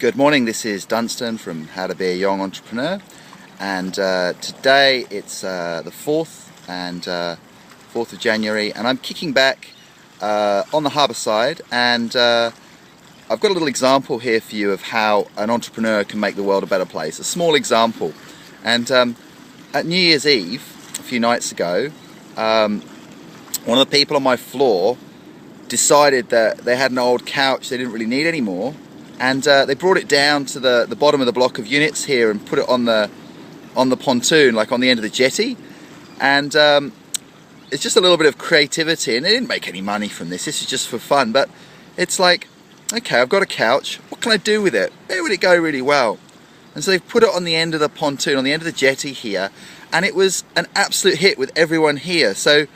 Good morning, this is Dunstan from How to Be a Young Entrepreneur, and today it's the 4th of January, and I'm kicking back on the harbour side, and I've got a little example here for you of how an entrepreneur can make the world a better place, a small example. And at New Year's Eve, a few nights ago, one of the people on my floor decided that they had an old couch they didn't really need anymore, and they brought it down to the bottom of the block of units here and put it on the pontoon, like on the end of the jetty. And it's just a little bit of creativity, and they didn't make any money from this. This is just for fun, but it's like, okay, I've got a couch, what can I do with it? Where would it go really well? And so they've put it on the end of the pontoon, on the end of the jetty here, and it was an absolute hit with everyone here. So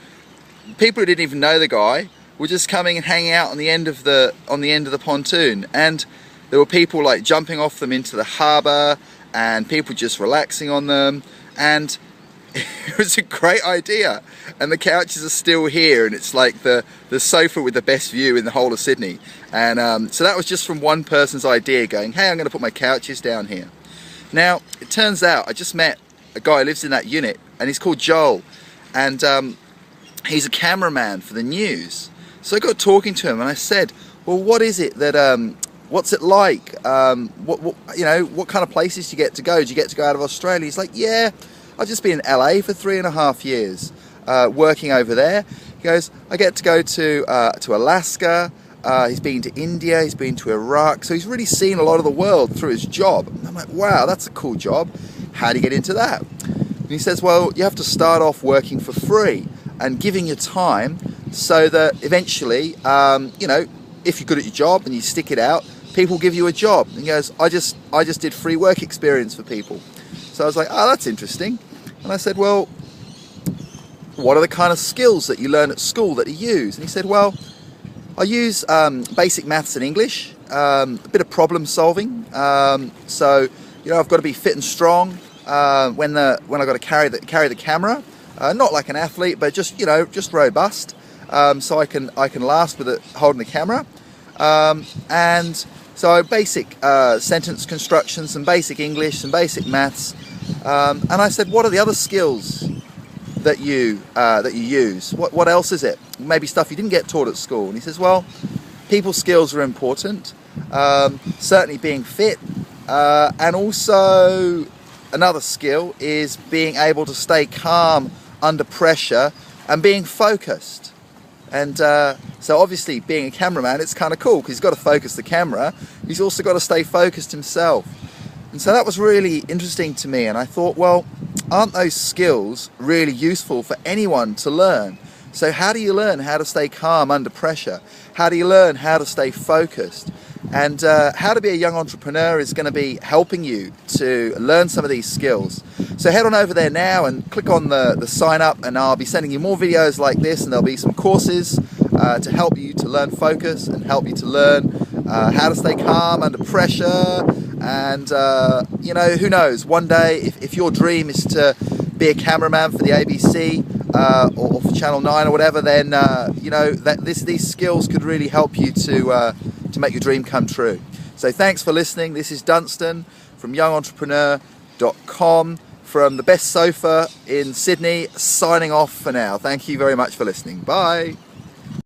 people who didn't even know the guy were just coming and hanging out on the end of the pontoon, and there were people like jumping off them into the harbour, and people just relaxing on them, and it was a great idea. And the couches are still here, and it's like the sofa with the best view in the whole of Sydney. And so that was just from one person's idea, going, hey, I'm going to put my couches down here. Now it turns out I just met a guy who lives in that unit, and he's called Joel, and he's a cameraman for the news. So I got talking to him, and I said, well, what is it that what's it like? What kind of places do you get to go? Do you get to go out of Australia? He's like, yeah, I've just been in LA for 3.5 years, working over there. He goes, I get to go to Alaska. He's been to India. He's been to Iraq. So he's really seen a lot of the world through his job. And I'm like, wow, that's a cool job. How do you get into that? And he says, well, you have to start off working for free and giving your time, so that eventually, if you're good at your job and you stick it out, people give you a job. And he goes, I just did free work experience for people. So I was like, oh, that's interesting. And I said, well, what are the kind of skills that you learn at school that you use? And he said, well, I use basic maths and English, a bit of problem solving. So I've got to be fit and strong when I've got to carry the camera. Not like an athlete, but just robust. So I can last with it holding the camera. And so basic sentence construction, some basic English, some basic maths. And I said, what are the other skills that you use? What else is it? Maybe stuff you didn't get taught at school. And he says, well, people skills are important. Certainly being fit. And also another skill is being able to stay calm under pressure and being focused. And so obviously being a cameraman, it's kind of cool because he's got to focus the camera. He's also got to stay focused himself. And so that was really interesting to me, and I thought, well, aren't those skills really useful for anyone to learn? So how do you learn how to stay calm under pressure? How do you learn how to stay focused? And How to Be a Young Entrepreneur is going to be helping you to learn some of these skills. So head on over there now and click on the sign up, and I'll be sending you more videos like this, and there'll be some courses to help you to learn focus and help you to learn how to stay calm under pressure. And who knows, one day if your dream is to be a cameraman for the ABC or for Channel 9 or whatever, then these skills could really help you to make your dream come true. So thanks for listening. This is Dunstan from youngentrepreneur.com, from the best sofa in Sydney, signing off for now. Thank you very much for listening. Bye.